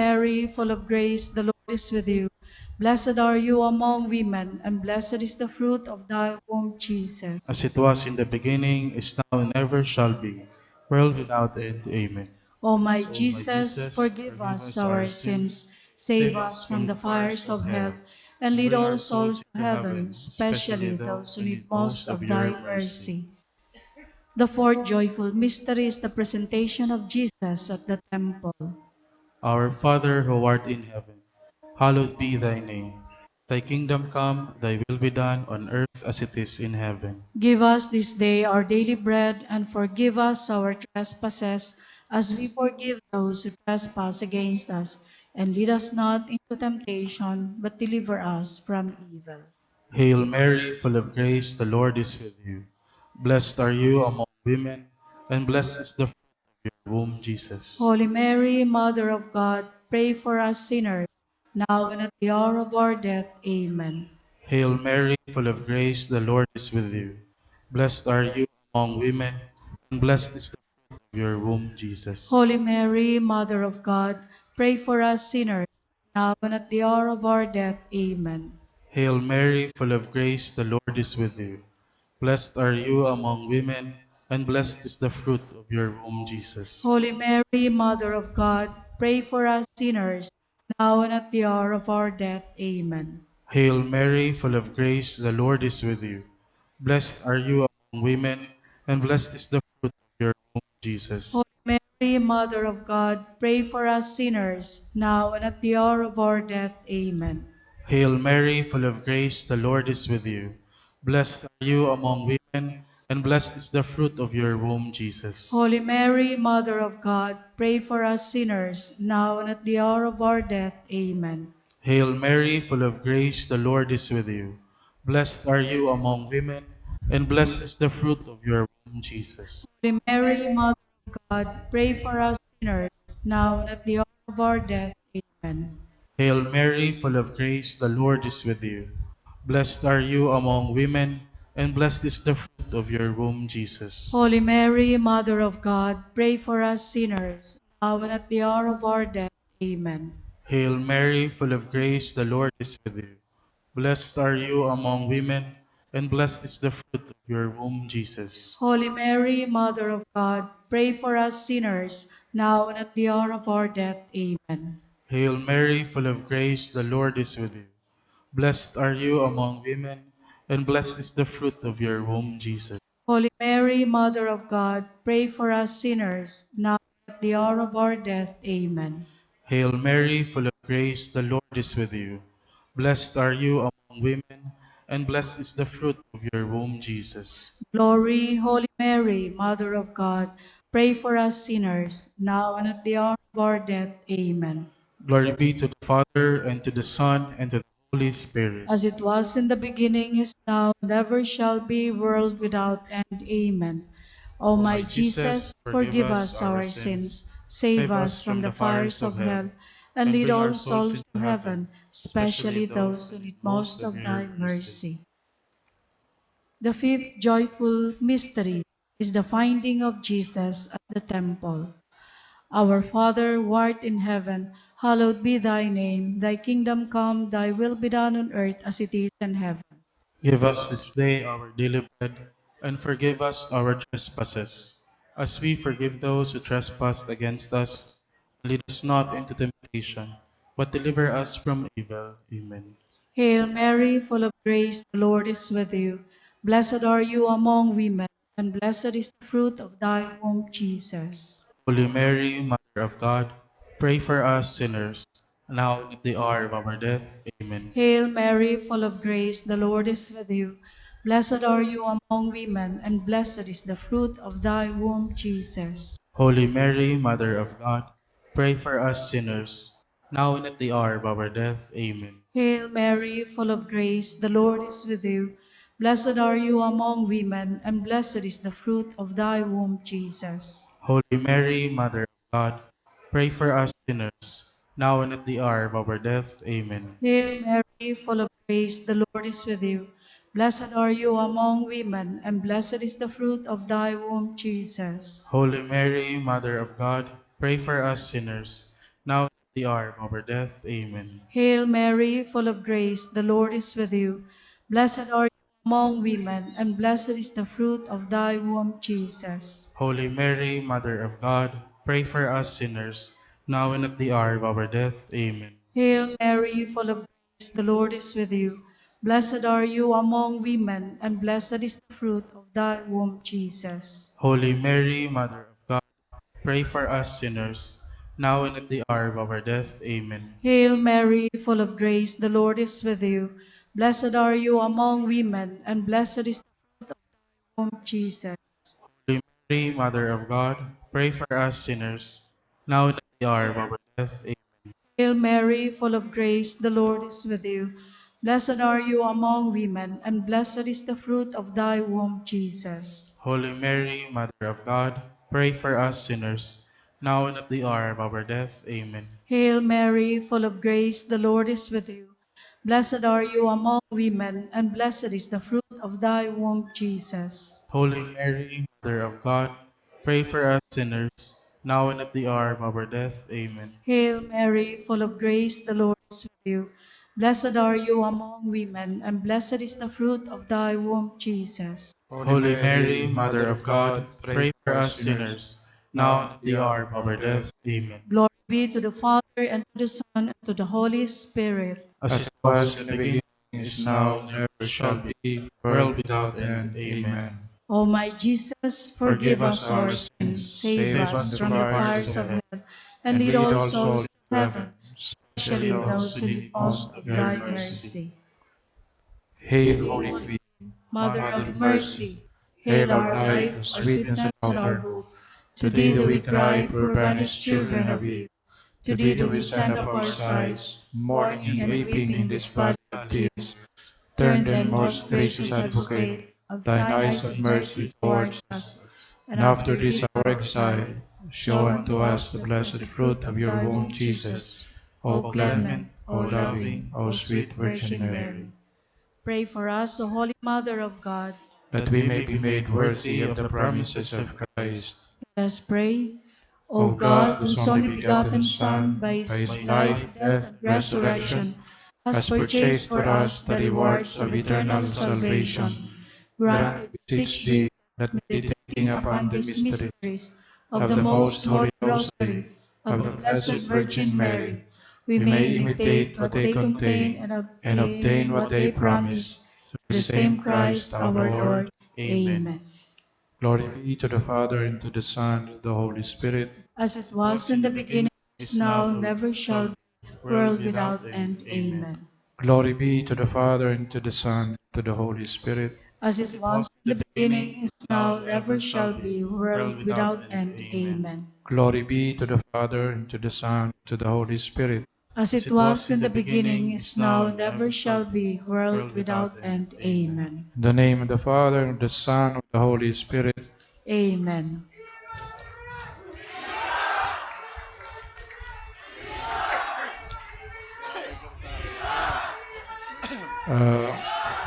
Mary, full of grace, the Lord is with you. Blessed are you among women, and blessed is the fruit of thy womb, Jesus. as it was in the beginning, is now, and ever shall be, world without end. Amen. O my O my Jesus, Jesus, forgive forgive us us our our sins, sins, save save us us from from the the fires fires of of hell, hell, and and lead bring all our souls souls to into heaven, heaven, especially especially those those who who need need most most of of thy your mercy. mercy. The fourth joyful mystery is the presentation of Jesus at the temple. Our Father who art in heaven, hallowed be thy name. Thy kingdom come, thy will be done on earth as it is in heaven. Give us this day our daily bread, and forgive us our trespasses, as we forgive those who trespass against us. And lead us not into temptation, but deliver us from evil. Hail Mary, full of grace, the Lord is with you. Blessed are you among women, and blessed is the fruit of your womb, Jesus. Holy Mary, Mother of God, pray for us sinners, now and at the hour of our death. Amen. Hail Mary, full of grace, the Lord is with you. Blessed are you among women, and blessed is the fruit of your womb, Jesus. Holy Mary, Mother of God, pray for us sinners, now and at the hour of our death. Amen. Hail Mary, full of grace, the Lord is with you. Blessed are you among women, and blessed is the fruit of your womb, Jesus. Holy Mary, Mother of God, pray for us sinners, now and at the hour of our death. Amen. Hail Mary, full of grace, the Lord is with you. Blessed are you among women, and blessed is the fruit of your womb, Jesus. Holy Mary, Mother of God, pray for us sinners, now and at the hour of our death. Amen. Hail Mary, full of grace, the Lord is with you. Blessed are you among women, and blessed is the fruit of your womb, Jesus. Holy Mary, Mother of God, pray for us sinners, now and at the hour of our death. Amen. Hail Mary, full of grace, the Lord is with you. Blessed are you among women, and blessed is the fruit of your womb, Jesus. Holy Mary, Mother of God, pray for us sinners, now and at the hour of our death. Amen. Hail Mary, full of grace, the Lord is with you. Blessed are you among women, and blessed is the fruit of your womb, Jesus. Holy Mary, Mother of God, pray for us sinners, now and at the hour of our death. Amen. Hail Mary, full of grace, the Lord is with you. Blessed are you among women, and blessed is the fruit of your womb, Jesus. Holy Mary, Mother of God, pray for us sinners, now and at the hour of our death. Amen. Hail Mary, full of grace, the Lord is with you. Blessed are you among women, and blessed is the fruit of your womb, Jesus. Holy Mary, Mother of God, pray for us sinners, now and at the hour of our death. Amen. Hail Mary, full of grace, the Lord is with you. Blessed are you among women, and blessed is the fruit of your womb, Jesus. Glory, Holy Mary, Mother of God, pray for us sinners, now and at the hour of our death. Amen. Glory be to the Father, and to the Son, and to the Holy Spirit. As it was in the beginning, is now, and ever shall be, world without end. Amen. O O my my Jesus, Jesus, forgive forgive us us our our sins, sins, save save us us from from the the fires fires of of hell, hell, and and lead bring our all souls souls to into heaven, heaven, especially especially those those who who need need most most of of your thy mercy. mercy. The fifth joyful mystery is the finding of Jesus at the temple. Our Father, who art in heaven, hallowed be thy name. Thy kingdom come, thy will be done on earth as it is in heaven. Give us this day our daily bread, and forgive us our trespasses, as we forgive those who trespass against us. Lead us not into temptation, but deliver us from evil. Amen. Hail Mary, full of grace, the Lord is with you. Blessed are you among women, and blessed is the fruit of thy womb, Jesus. Holy Mary, Mother of God, pray for us sinners, now and at the hour of our death. Amen. Hail Mary, full of grace, the Lord is with you. Blessed are you among women, and blessed is the fruit of thy womb, Jesus. Holy Mary, Mother of God, pray for us sinners, now and at the hour of our death. Amen. Hail Mary, full of grace, the Lord is with you. Blessed are you among women, and blessed is the fruit of thy womb, Jesus. Holy Mary, Mother of God, pray for us sinners, now and at the hour of our death. Amen. Hail Mary, full of grace, the Lord is with you. Blessed are you among women, and blessed is the fruit of thy womb, Jesus. Holy Mary, Mother of God, pray for us sinners, now and the hour of our death. Amen. Hail Mary, full of grace, the Lord is with you. Blessed are you among women, and blessed is the fruit of thy womb, Jesus. Holy Mary, Mother of God, pray for us sinners, now and at the hour of our death. Amen. Hail Mary, full of grace, the Lord is with you. Blessed are you among women, and blessed is the fruit of thy womb, Jesus. Holy Mary, Mother of God, pray for us sinners, now and at the hour of our death. Amen. Hail Mary, full of grace, the Lord is with you. Blessed are you among women, and blessed is the fruit of thy womb, Jesus. Holy Mary, Mother of God, pray for us sinners, now and at the hour of our death. Amen. Hail Mary, full of grace, the Lord is with you. Blessed are you among women, and blessed is the fruit of thy womb, Jesus. Holy Mary, Mother of God, pray for us sinners, now and at the hour of our death. Amen. Hail Mary, full of grace, the Lord is with you. Blessed are you among women, and blessed is the fruit of thy womb, Jesus. Holy Mary, Mother of God, pray for us sinners, now and at the hour of our death. Amen. Hail Mary, full of grace, the Lord is with you. Blessed are you among women, and blessed is the fruit of thy womb, Jesus. Holy Mary, Mother of God, pray for us sinners, now and at the hour of our death. Amen. Glory be to the Father, and to the Son, and to the Holy Spirit. As it was in the beginning, is now, and ever shall be, world without end. Amen. O my Jesus, forgive us our sins, save us from the fires of hell, and lead all souls to heaven, especially those who need most of thy mercy. Hail, Holy Queen, Mother of mercy, hail our life, our sweetness, and our hope. To thee do we cry, poor banished children of Eve. To thee do we send up our sighs, mourning and weeping in this valley of tears. Turn then, most gracious Advocate, of thine eyes of mercy towards us, and after this our exile, show unto us the blessed fruit of your womb, Jesus. O clement, O loving, O sweet Virgin Mary. Pray for us, O Holy Mother of God. That we may be made worthy of the promises of Christ. Let us pray. O O God, whose only begotten Son, by by his his life, life, death, and resurrection, has purchased for us the rewards of eternal salvation, grant, we beseech thee, that meditating upon these mysteries of the most holy Rosary of the Blessed Virgin Mary, we may imitate what they contain and obtain what they promise. Through the same Christ our Lord. Amen. Glory be to the Father, and to the Son, and to the Holy Spirit. As it was in the beginning, is now, never shall be, world without end. Amen. Glory be to the Father, and to the Son, and to the Holy Spirit. As it was in the beginning, is now, never shall be, world without end. Amen. Glory be to the Father, and to the Son, and to the Holy Spirit. As it was in the beginning, is now, never shall be, world without end. Amen. In the name of the Father, and of the Son, and of the Holy Spirit. Amen.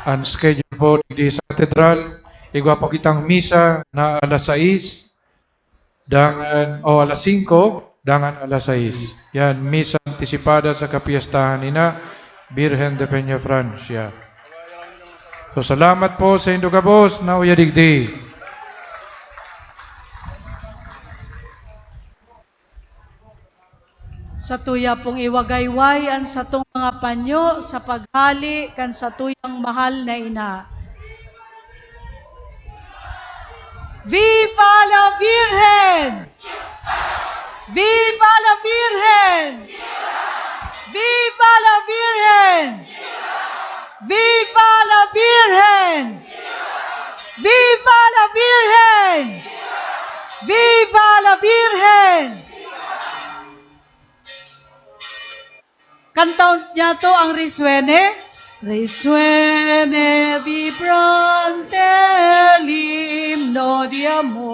Unscheduled po di sa katedral, igwa po kitang misa na alas 6, dangan, o alas 5, dangan alas 6. Yan, misa antisipada sa kapiyastahan nina, Virgen de Peña Francia. So, salamat po sa inyong kabos na uyadigdi. Sa tuya pong iwagayway sa tong mga panyo sa paghali kan sa tuyang mahal na ina. Viva la Virgen! Viva la Virgen! Viva la Virgen! Viva la Virgen! Viva la Virgen! Viva la Virgen! Kantaon niya to ang Risuene. Risuene vibrante l'himno di amore.